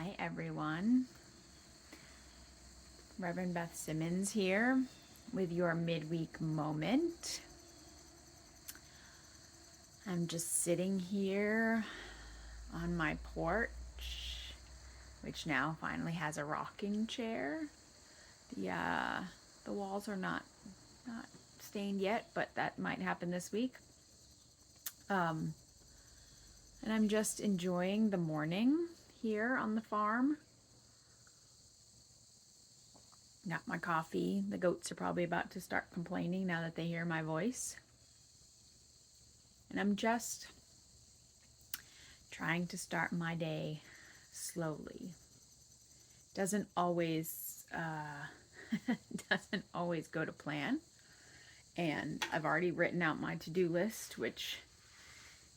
Hi everyone, Reverend Beth Simmons here with your midweek moment. I'm just sitting here on my porch, which now finally has a rocking chair. The walls are not stained yet, but that might happen this week. And I'm just enjoying the morning here on the farm. Got my coffee. The goats are probably about to start complaining now that they hear my voice. And I'm just trying to start my day slowly. Doesn't always go to plan. And I've already written out my to-do list, which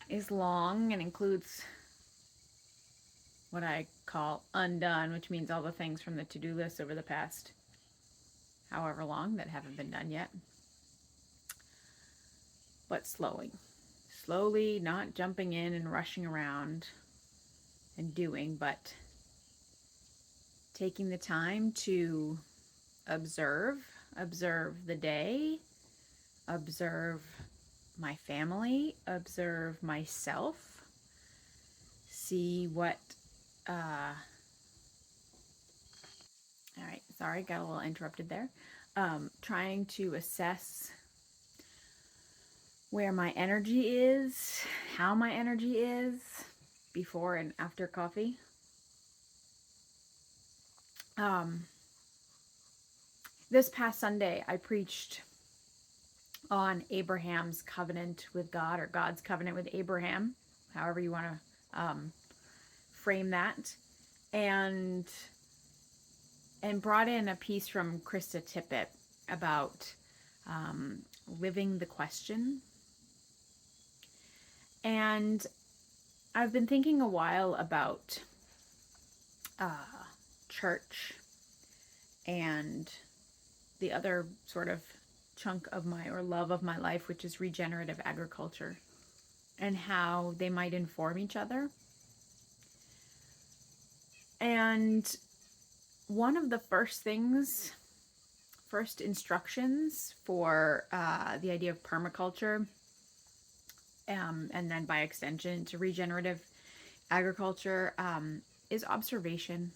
is long and includes what I call undone, which means all the things from the to-do list over the past however long that haven't been done yet. But slowly, not jumping in and rushing around and doing, but taking the time to observe the day, observe my family, observe myself, see what, all right, sorry, got a little interrupted there. Trying to assess where my energy is, how my energy is before and after coffee. This past Sunday, I preached on Abraham's covenant with God, or God's covenant with Abraham, however you want to frame that, and brought in a piece from Krista Tippett about living the question. And I've been thinking a while about church and the other sort of chunk of love of my life, which is regenerative agriculture, and how they might inform each other. And one of the first instructions for the idea of permaculture, and then by extension to regenerative agriculture, is observation.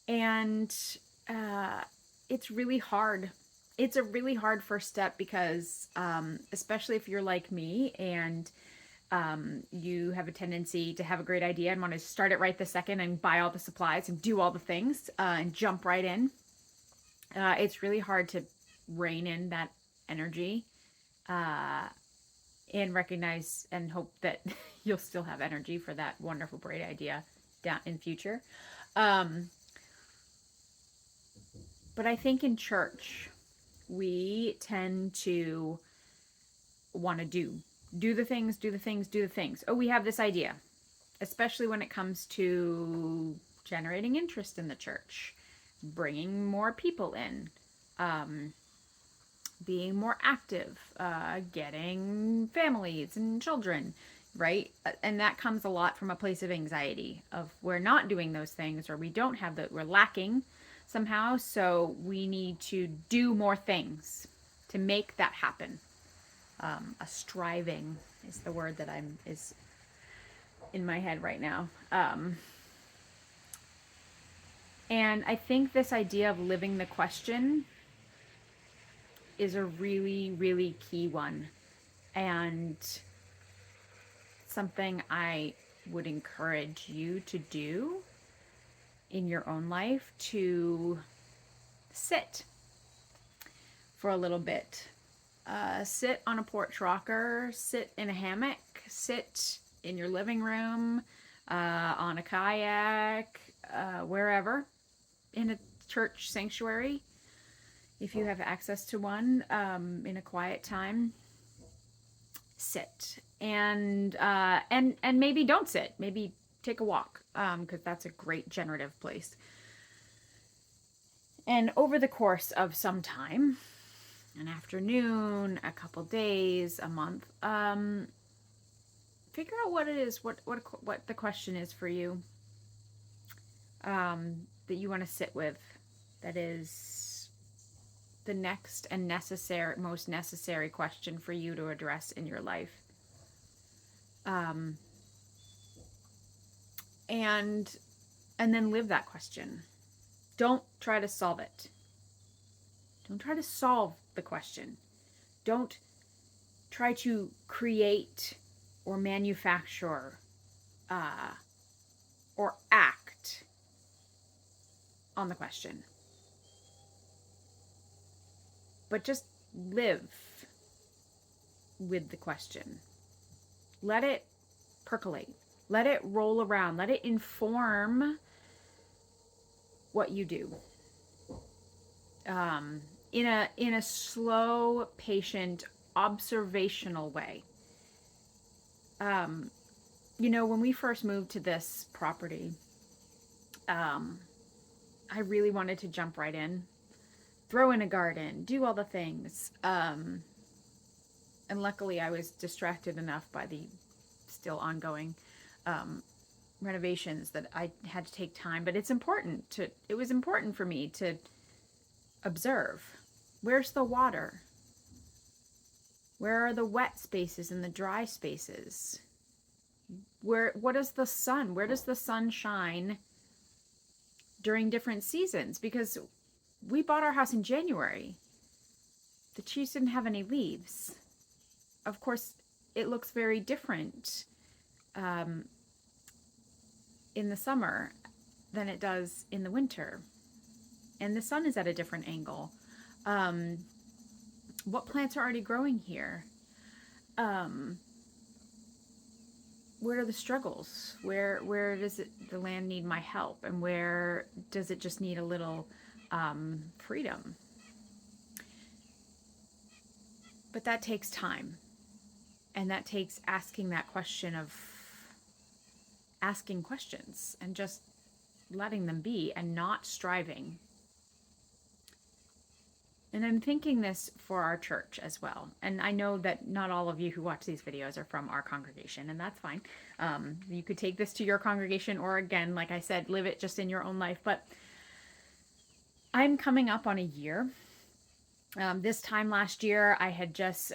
And it's really hard. It's a really hard first step because, especially if you're like me and you have a tendency to have a great idea and want to start it right this second and buy all the supplies and do all the things and jump right in. It's really hard to rein in that energy and recognize and hope that you'll still have energy for that wonderful, great idea down in future. But I think in church, we tend to want to do the things. Oh, we have this idea, especially when it comes to generating interest in the church, bringing more people in, being more active, getting families and children, right? And that comes a lot from a place of anxiety of we're not doing those things, or we don't have we're lacking somehow, so we need to do more things to make that happen. A striving is the word that is in my head right now. And I think this idea of living the question is a really, really key one, and something I would encourage you to do in your own life, to sit for a little bit. Sit on a porch rocker, sit in a hammock, sit in your living room, on a kayak, wherever, in a church sanctuary, if you have access to one, in a quiet time. Sit and maybe don't sit. Maybe take a walk, because that's a great generative place. And over the course of some time, an afternoon, a couple days, a month, figure out what it is, what the question is for you. that you want to sit with, that is the next and most necessary question for you to address in your life. Um, and then live that question. Don't try to solve it. Don't try to solve the question. Don't try to create or manufacture or act on the question. But just live with the question. Let it percolate. Let it roll around. Let it inform what you do. In a slow, patient, observational way. When we first moved to this property, I really wanted to jump right in, throw in a garden, do all the things. And luckily I was distracted enough by the still ongoing renovations that I had to take time. But it was important for me to observe. Where's the water? Where are the wet spaces and the dry spaces? What is the sun? Where does the sun shine during different seasons? Because we bought our house in January. The trees didn't have any leaves. Of course, it looks very different in the summer than it does in the winter. And the sun is at a different angle. What plants are already growing here? Where are the struggles? Where does the land need my help? And where does it just need a little freedom? But that takes time. And that takes asking questions and just letting them be and not striving. And I'm thinking this for our church as well. And I know that not all of you who watch these videos are from our congregation, and that's fine. You could take this to your congregation, or again, like I said, live it just in your own life. But I'm coming up on a year. This time last year, I had just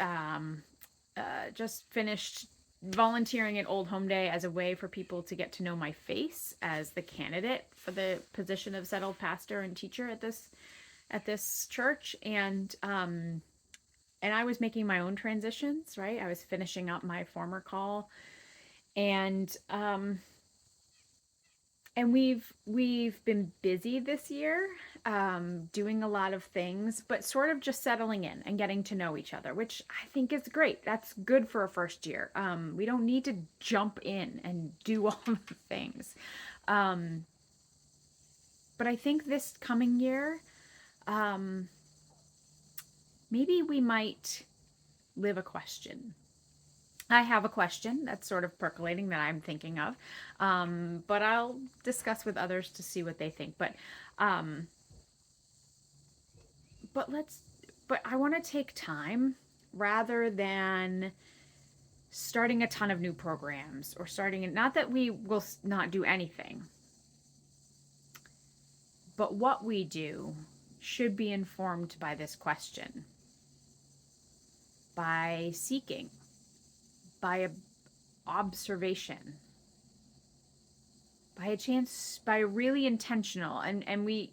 finished volunteering at Old Home Day as a way for people to get to know my face as the candidate for the position of settled pastor and teacher at this church. And I was making my own transitions, right? I was finishing up my former call, and we've been busy this year, doing a lot of things, but sort of just settling in and getting to know each other, which I think is great. That's good for a first year. We don't need to jump in and do all of the things. But I think this coming year, maybe we might live a question. I have a question that's sort of percolating that I'm thinking of, but I'll discuss with others to see what they think. But I want to take time rather than starting a ton of new programs or not that we will not do anything, but what we do should be informed by this question, by seeking, by observation, by really intentional. And we,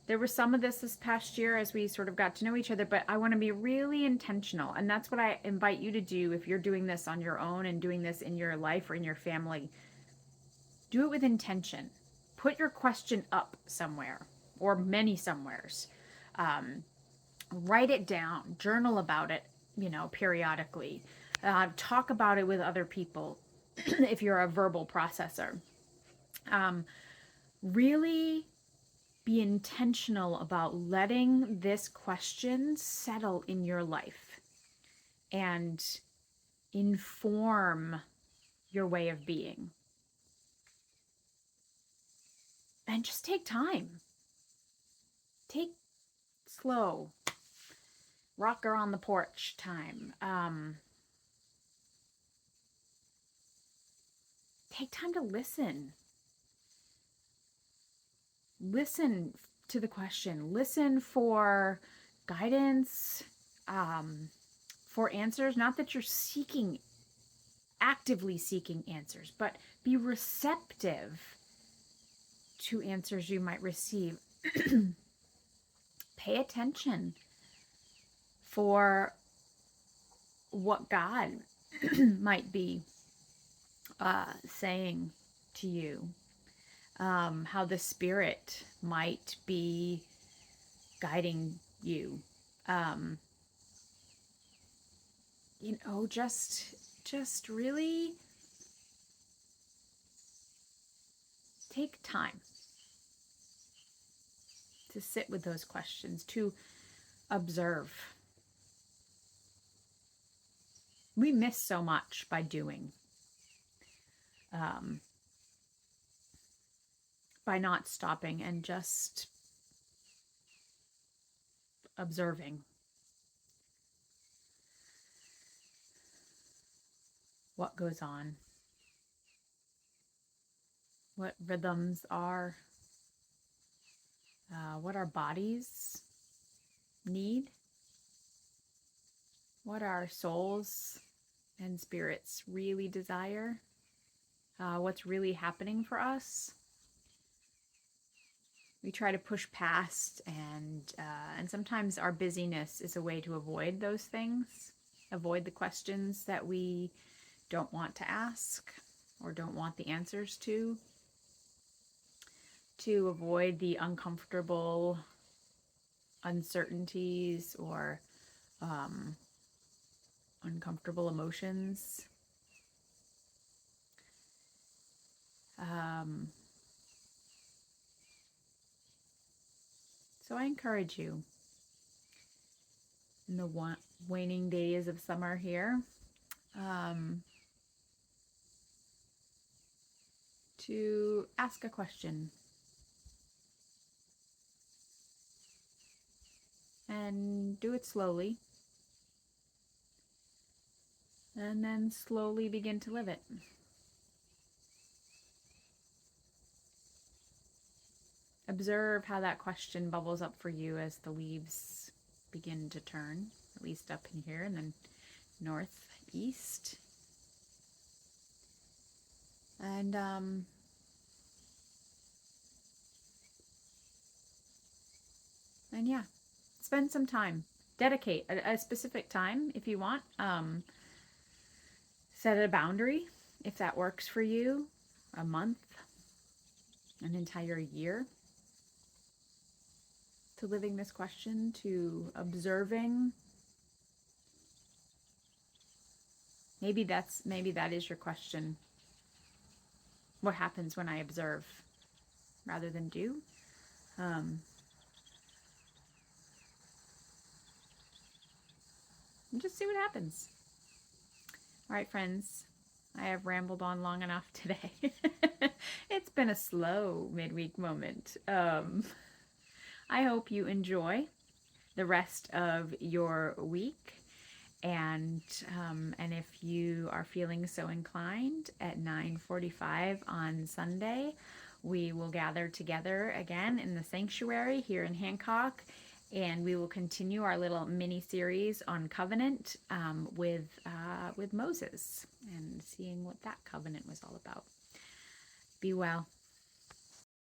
there was some of this past year as we sort of got to know each other, but I want to be really intentional. And that's what I invite you to do if you're doing this on your own and doing this in your life or in your family. Do it with intention. Put your question up somewhere or many somewheres. Write it down, journal about it, periodically. Talk about it with other people if you're a verbal processor. Really be intentional about letting this question settle in your life and inform your way of being. And just take time. Take slow, rocker on the porch time. Take time to listen. listen to the question, listen for guidance, for answers. Not that you're actively seeking answers, but be receptive to answers you might receive. Pay attention for what God might be saying to you, how the Spirit might be guiding you. Just really take time to sit with those questions, to observe. We miss so much by doing, by not stopping and just observing what goes on, what rhythms are, what our bodies need, what our souls and spirits really desire, what's really happening for us. We try to push past, and sometimes our busyness is a way to avoid those things, avoid the questions that we don't want to ask or don't want the answers to avoid the uncomfortable uncertainties or uncomfortable emotions. So I encourage you in the waning days of summer here, to ask a question and do it slowly, and then slowly begin to live it. Observe how that question bubbles up for you as the leaves begin to turn, at least up in here, and then northeast. And yeah, spend some time. Dedicate a specific time if you want. Set a boundary if that works for you. A month, an entire year, to living this question, to observing. Maybe that is your question. What happens when I observe rather than do? And just see what happens. All right, friends, I have rambled on long enough today. It's been a slow midweek moment. I hope you enjoy the rest of your week. And if you are feeling so inclined, at 9:45 on Sunday, we will gather together again in the sanctuary here in Hancock, and we will continue our little mini series on covenant, with Moses, and seeing what that covenant was all about. Be well.